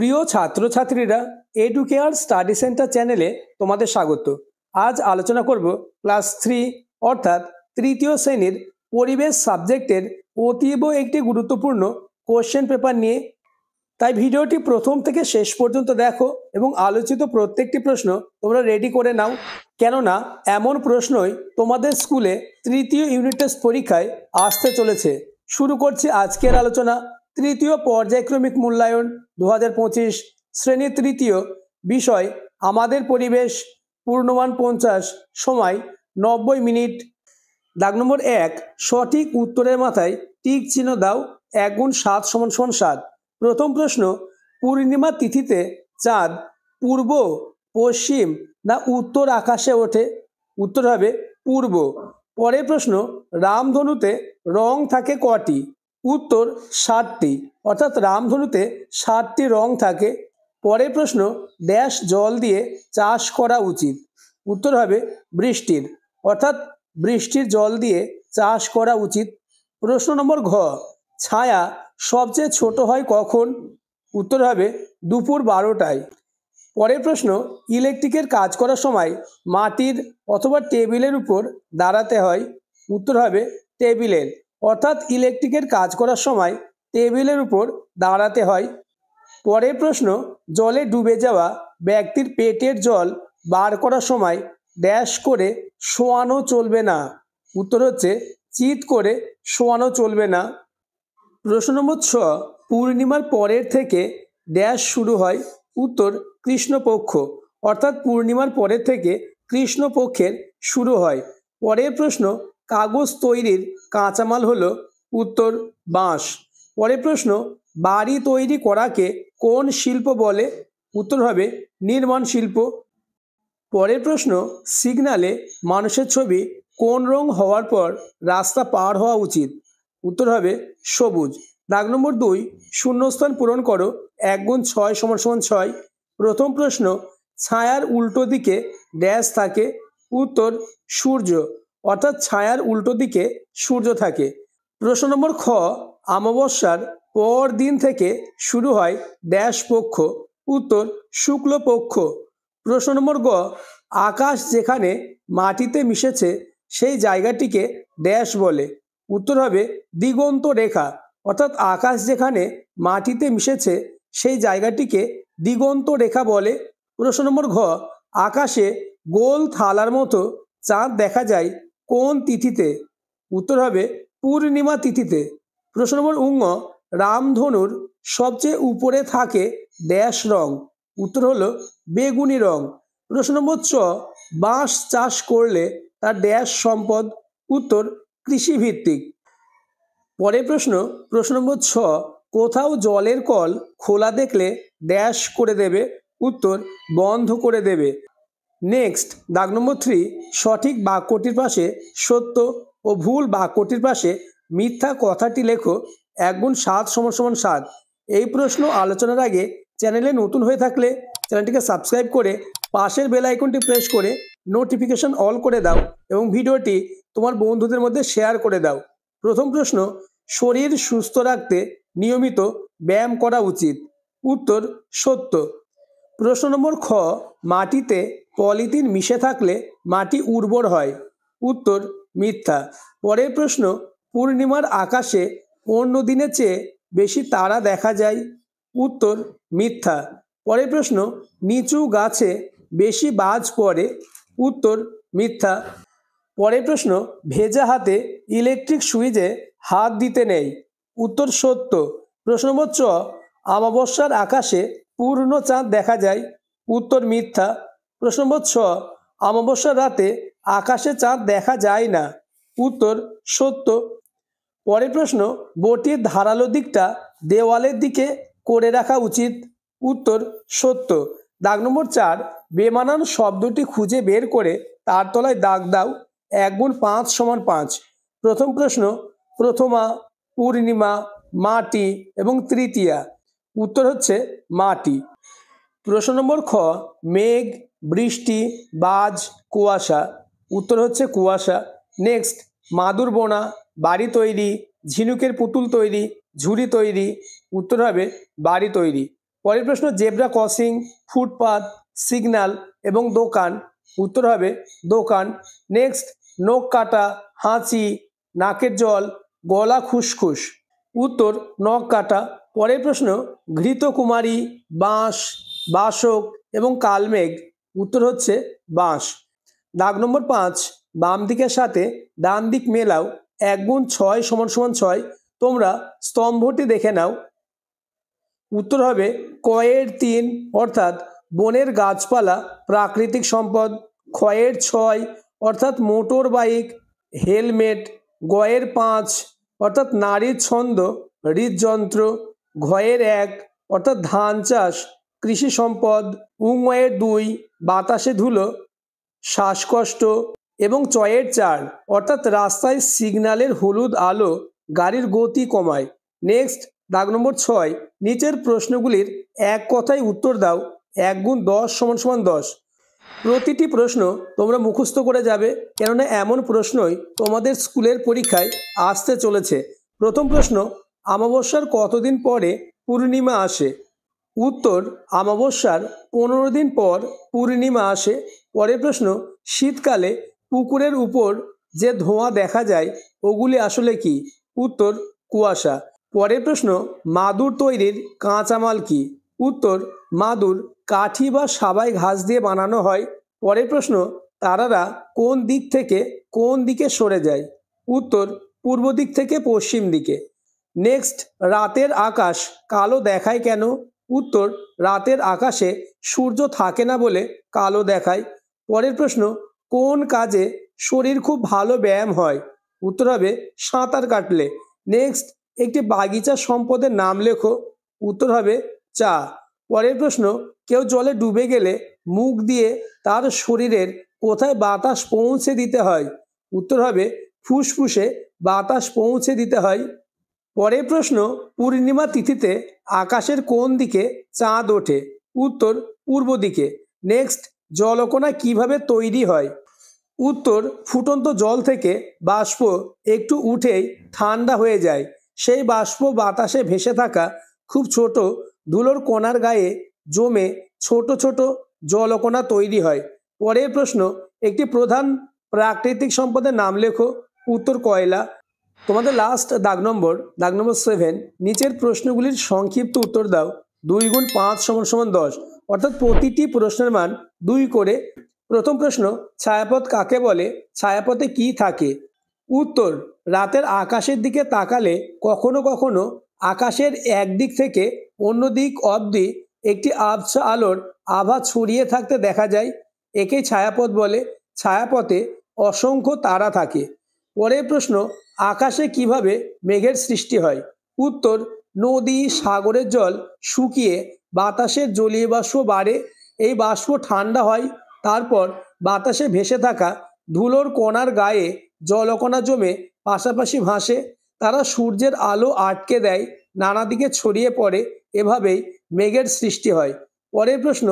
প্রিয় ছাত্রছাত্রীরা, educare study centre চ্যানেলে তোমাদের স্বাগত। আজ আলোচনা করব ক্লাস 3 অর্থাৎ তৃতীয় শ্রেণীর পরিবেশ সাবজেক্টের অতীব একটি গুরুত্বপূর্ণ কোশ্চেন পেপার নিয়ে। তাই ভিডিওটি প্রথম থেকে শেষ পর্যন্ত দেখো এবং আলোচিত প্রত্যেকটি প্রশ্ন তোমরা রেডি করে নাও, কেননা এমন প্রশ্নই তোমাদের স্কুলে তৃতীয় ইউনিট টেস্ট পরীক্ষায় আসতে চলেছে। শুরু করছি আজকের আলোচনা। তৃতীয় পর্যায়ক্রমিক মূল্যায়ন 2025, শ্রেণী তৃতীয়, বিষয় আমাদের পরিবেশ, পূর্ণমান 50, সময় 90 মিনিট। দাগ নম্বর 1, সঠিক উত্তরের মাথায় টিক চিহ্ন দাও। 1 গুণ 7 = 7। প্রথম প্রশ্ন, পূর্ণিমা তিথিতে চাঁদ পূর্ব, পশ্চিম না উত্তর আকাশে ওঠে? উত্তর হবে পূর্ব। পরের প্রশ্ন, রামধনুতে রং থাকে কটি? উত্তর 7টি, অর্থাৎ রামধনুতে 7টি রং থাকে। পরের প্রশ্ন, ড্যাশ জল দিয়ে চাষ করা উচিত? উত্তর হবে বৃষ্টির, অর্থাৎ বৃষ্টির জল দিয়ে চাষ করা উচিত। প্রশ্ন নম্বর ঘ, ছায়া সবচেয়ে ছোট হয় কখন? উত্তর হবে দুপুর 12টায়। পরের প্রশ্ন, ইলেকট্রিকের কাজ করার সময় মাটির অথবা টেবিলের উপর দাঁড়াতে হয়? উত্তর হবে টেবিলের, অর্থাৎ ইলেকট্রিকের কাজ করার সময় টেবিলের উপর দাঁড়াতে হয়। পরের প্রশ্ন, জলে ডুবে যাওয়া ব্যক্তির পেটের জল বার করার সময় ড্যাশ করে শোয়ানো চলবে না? উত্তর হচ্ছে চিৎ করে শোয়ানো চলবে না। প্রশ্ন নম্বর 6, পূর্ণিমার পরের থেকে ড্যাশ শুরু হয়? উত্তর কৃষ্ণপক্ষ, অর্থাৎ পূর্ণিমার পরের থেকে কৃষ্ণপক্ষের শুরু হয়। পরের প্রশ্ন, কাগজ তৈরির কাঁচামাল হলো? উত্তর বাঁশ। পরের প্রশ্ন, বাড়ি তৈরি করাকে কোন শিল্প বলে? উত্তর হবে নির্মাণ শিল্প। পরের প্রশ্ন, সিগনালে মানুষের ছবি কোন রং হওয়ার পর রাস্তা পার হওয়া উচিত? উত্তর হবে সবুজ। দাগ নম্বর 2, শূন্যস্থান পূরণ করো। 1 গুণ 6 = 6। প্রথম প্রশ্ন, ছায়ার উল্টো দিকে ড্যাশ থাকে? উত্তর সূর্য, অর্থাৎ ছায়ার উল্টো দিকে সূর্য থাকে। প্রশ্ন নম্বর খ, অমাবস্যার পর দিন থেকে শুরু হয় ড্যাশ পক্ষ? উত্তর শুক্লপক্ষ। প্রশ্ন নম্বর গ, আকাশ যেখানে মাটিতে মিশেছে সেই জায়গাটিকে ড্যাশ বলে? উত্তর হবে দিগন্ত রেখা, অর্থাৎ আকাশ যেখানে মাটিতে মিশেছে সেই জায়গাটিকে দিগন্ত রেখা বলে। প্রশ্ন নম্বর ঘ, আকাশে গোল থালার মতো চাঁদ দেখা যায় কোন তিথিতে? উত্তর হবে পূর্ণিমা তিথিতে। প্রশ্ন নম্বর উঙ্গ, রামধনুর সবচেয়ে উপরে থাকে ড্যাশ রং? উত্তর হলো বেগুনি রং। প্রশ্ন নম্বর চ, বাঁশ চাষ করলে তার ড্যাশ সম্পদ? উত্তর কৃষিভিত্তিক। পরের প্রশ্ন, প্রশ্ন নম্বর 6, কোথাও জলের কল খোলা দেখলে ড্যাশ করে দেবে? উত্তর বন্ধ করে দেবে। নেক্সট, দাগ নম্বর 3, সঠিক বাক্যটির পাশে সত্য ও ভুল বাক্যটির পাশে মিথ্যা কথাটি লেখো। 1 গুণ 7 = 7। এই প্রশ্ন আলোচনার আগে চ্যানেলে নতুন হয়ে থাকলে চ্যানেলটিকে সাবস্ক্রাইব করে পাশের বেল আইকনটি প্রেস করে নোটিফিকেশন অল করে দাও এবং ভিডিওটি তোমার বন্ধুদের মধ্যে শেয়ার করে দাও। প্রথম প্রশ্ন, শরীর সুস্থ রাখতে নিয়মিত ব্যায়াম করা উচিত? উত্তর সত্য। প্রশ্ন নম্বর খ, মাটিতে পলিথিন মিশে থাকলে মাটি উর্বর হয়? উত্তর মিথ্যা। পরের প্রশ্ন, পূর্ণিমার আকাশে অন্য দিনের চেয়ে বেশি তারা দেখা যায়? উত্তর মিথ্যা। পরের প্রশ্ন, নিচু গাছে বেশি বাজ পড়ে? উত্তর মিথ্যা। পরের প্রশ্ন, ভেজা হাতে ইলেকট্রিক সুইচে হাত দিতে নেই? উত্তর সত্য। প্রশ্ন নম্বর চ, অমাবস্যার আকাশে পূর্ণ চাঁদ দেখা যায়? উত্তর মিথ্যা। প্রশ্ন নম্বর ছ, অমাবস্যার রাতে আকাশে চাঁদ দেখা যায় না? উত্তর সত্য। পরের প্রশ্ন, বটির ধারালো দিকটা দেওয়ালের দিকে করে রাখা উচিত? উত্তর সত্য। দাগ নম্বর 4, বেমানান শব্দটি খুঁজে বের করে তার তলায় দাগ দাও। 1 গুণ 5 = 5। প্রথম প্রশ্ন, প্রথমা, পূর্ণিমা, মাটি এবং তৃতীয়া। উত্তর হচ্ছে মাটি। প্রশ্ন নম্বর খ, মেঘ, বৃষ্টি, বাজ, কুয়াশা। উত্তর হচ্ছে কুয়াশা। নেক্সট, মাদুর বোনা, বাড়ি তৈরি, ঝিনুকের পুতুল তৈরি, ঝুড়ি তৈরি। উত্তর হবে বাড়ি তৈরি। পরের প্রশ্ন, জেব্রা ক্রসিং, ফুটপাথ, সিগন্যাল এবং দোকান। উত্তর হবে দোকান। নেক্সট, নখ কাটা, হাঁচি, নাকের জল, গলা খুসখুস। উত্তর নখ কাটা। পরের প্রশ্ন, ঘৃতকুমারী, বাঁশ, বাসক এবং কালমেঘ। উত্তর হচ্ছে বাঁশ। দাগ নম্বর 5, বাম দিকের সাথে ডান দিক মেলাও, 1 গুণ 6 সমান সমান 6। তোমরা স্তম্ভটি দেখে নাও। উত্তর হবে কয়ের 3, অর্থাৎ বনের গাছপালা প্রাকৃতিক সম্পদ। ক্ষয়ের 6, অর্থাৎ মোটর বাইক, হেলমেট। গয়ের 5, অর্থাৎ নারীর ছন্দ, হৃদযন্ত্র। ঘয়ের 1, অর্থাৎ ধান চাষ, কৃষি সম্পদ। উঙয়ের 2, বাতাসে ধুলো, শ্বাসকষ্ট। এবং চয়ের 4, অর্থাৎ রাস্তায় সিগন্যালের হলুদ আলো গাড়ির গতি কমায়। নেক্সট, দাগ নম্বর 6, নিচের প্রশ্নগুলির এক কথায় উত্তর দাও। 1 গুণ 10 সমান সমান 10। প্রতিটি প্রশ্ন তোমরা মুখস্থ করে যাবে, কেননা এমন প্রশ্নই তোমাদের স্কুলের পরীক্ষায় আসতে চলেছে। প্রথম প্রশ্ন, অমাবস্যার কতদিন পরে পূর্ণিমা আসে? উত্তর, অমাবস্যার 15 দিন পর পূর্ণিমা আসে। পরের প্রশ্ন, শীতকালে পুকুরের উপর যে ধোঁয়া দেখা যায় ওগুলি আসলে কি? উত্তর, কুয়াশা। পরের প্রশ্ন, মাদুর তৈরির কাঁচামাল কি? উত্তর, মাদুর কাঠি বা সাবাই ঘাস দিয়ে বানানো হয়। পরের প্রশ্ন, তারারা কোন দিক থেকে কোন দিকে সরে যায়? উত্তর, পূর্ব দিক থেকে পশ্চিম দিকে। নেক্সট, রাতের আকাশ কালো দেখায় কেন? উত্তর, রাতের আকাশে সূর্য থাকে না বলে কালো দেখায়। পরের প্রশ্ন, কোন কাজে শরীর খুব ভালো ব্যায়াম হয়? উত্তর হবে সাঁতার কাটলে। নেক্সট, একটি বাগিচা সম্পদের নাম লেখো। উত্তর হবে চা। পরের প্রশ্ন, কেউ জলে ডুবে গেলে মুখ দিয়ে তার শরীরের কোথায় বাতাস পৌঁছে দিতে হয়? উত্তর হবে ফুসফুসে বাতাস পৌঁছে দিতে হয়। পরের প্রশ্ন, পূর্ণিমা তিথিতে আকাশের কোন দিকে চাঁদ ওঠে? উত্তর, পূর্ব দিকে। নেক্সট, জলকণা কিভাবে তৈরি হয়? উত্তর, ফুটন্ত জল থেকে বাষ্প একটু উঠেই ঠান্ডা হয়ে যায়। সেই বাষ্প বাতাসে ভেসে থাকা খুব ছোট ধুলোর কণার গায়ে জমে ছোট ছোট জলকণা তৈরি হয়। পরের প্রশ্ন, একটি প্রধান প্রাকৃতিক সম্পদের নাম লেখো। উত্তর, কয়লা। তোমাদের লাস্ট দাগ নম্বর 7, নিচের প্রশ্নগুলির সংক্ষিপ্ত উত্তর দাও। 2 গুণ 5 সমান সমান 10, অর্থাৎ প্রতিটি প্রশ্নের মান 2 করে। প্রথম প্রশ্ন, ছায়াপথ কাকে বলে? ছায়াপথে কি থাকে? উত্তর, রাতের আকাশের দিকে তাকালে কখনো কখনো আকাশের একদিক থেকে অন্য দিক অবধি একটি আবছা আলোর আভা ছড়িয়ে থাকতে দেখা যায়। একেই ছায়াপথ বলে। ছায়াপথে অসংখ্য তারা থাকে। পরের প্রশ্ন, আকাশে কিভাবে মেঘের সৃষ্টি হয়? উত্তর, নদী সাগরের জল শুকিয়ে বাতাসের জলীয় বাষ্প বাড়ে। এই বাষ্প ঠান্ডা হয়, তারপর বাতাসে ভেসে থাকা ধুলোর কণার গায়ে জলকণা জমে পাশাপাশি ভাসে। তারা সূর্যের আলো আটকে দেয়, নানা দিকে ছড়িয়ে পড়ে। এভাবেই মেঘের সৃষ্টি হয়। পরের প্রশ্ন,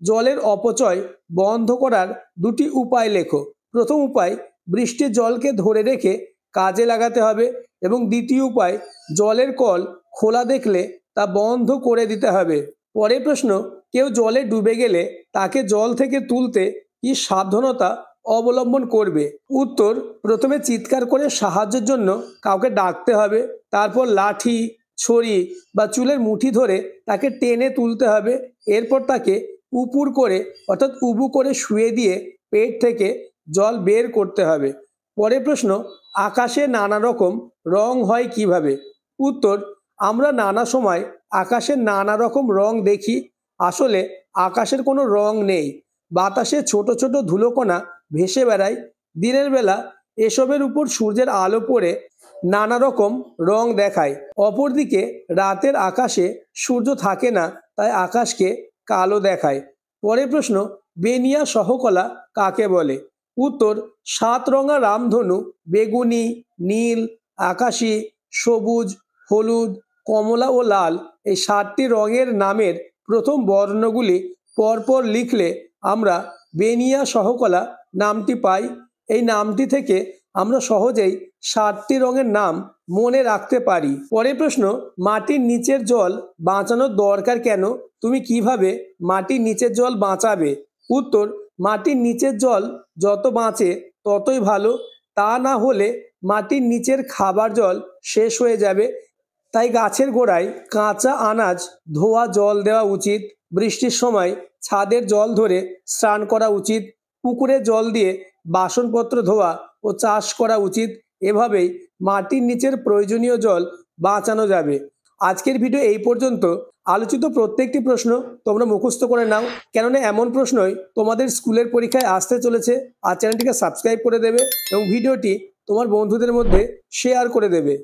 জলের অপচয় বন্ধ করার 2টি উপায় লেখো। প্রথম উপায়, বৃষ্টির জলকে ধরে রেখে কাজে লাগাতে হবে। এবং দ্বিতীয় উপায়, জলের কল খোলা দেখলে তা বন্ধ করে দিতে হবে। পরের প্রশ্ন, কেউ জলে ডুবে গেলে তাকে জল থেকে তুলতে কি সাবধানতা অবলম্বন করবে? উত্তর, প্রথমে চিৎকার করে সাহায্যের জন্য কাউকে ডাকতে হবে। তারপর লাঠি, ছড়ি বা চুলের মুঠি ধরে তাকে টেনে তুলতে হবে। এরপর তাকে উপুর করে অর্থাৎ উবু করে শুয়ে দিয়ে পেট থেকে জল বের করতে হবে। পরের প্রশ্ন, আকাশে নানা রকম রং হয় কিভাবে? উত্তর, আমরা নানা সময় আকাশের নানা রকম রং দেখি। আসলে আকাশের কোনো রং নেই। বাতাসে ছোট ছোট ধুলোকণা ভেসে বেড়ায়। দিনের বেলা এসবের উপর সূর্যের আলো পড়ে নানা রকম রং দেখায়। অপরদিকে রাতের আকাশে সূর্য থাকে না, তাই আকাশকে কালো দেখায়। পরের প্রশ্ন, বেনিয়া সহকলা কাকে বলে? উত্তর, 7 রঙা রামধনু বেগুনি, নীল, আকাশি, সবুজ, হলুদ, কমলা ও লাল, এই 7টি রঙের নামের প্রথম বর্ণগুলি পরপর লিখলে আমরা বেনিয়া সহকলা নামটি পাই। এই নামটি থেকে আমরা সহজেই 7টি রঙের নাম মনে রাখতে পারি। পরের প্রশ্ন, মাটির নিচের জল বাঁচানোর দরকার কেন? তুমি কিভাবে মাটির নিচের জল বাঁচাবে? উত্তর, মাটির নিচের জল যত বাঁচে ততই ভালো। তা না হলে মাটির নিচের খাবার জল শেষ হয়ে যাবে। তাই গাছের গোড়ায় কাঁচা আনাজ ধোয়া জল দেওয়া উচিত। বৃষ্টির সময় ছাদের জল ধরে স্নান করা উচিত। পুকুরে জল দিয়ে বাসনপত্র ধোয়া ও চাষ করা উচিত। এভাবেই মাটির নিচের প্রয়োজনীয় জল বাঁচানো যাবে। আজকের ভিডিও এই পর্যন্ত। আলোচিত প্রত্যেকটি প্রশ্ন তোমরা মুখস্থ করে নাও, কেননা এমন প্রশ্নই তোমাদের স্কুলের পরীক্ষায় আসতে চলেছে। আর চ্যানেলটিকে সাবস্ক্রাইব করে দেবে এবং ভিডিওটি তোমার বন্ধুদের মধ্যে শেয়ার করে দেবে।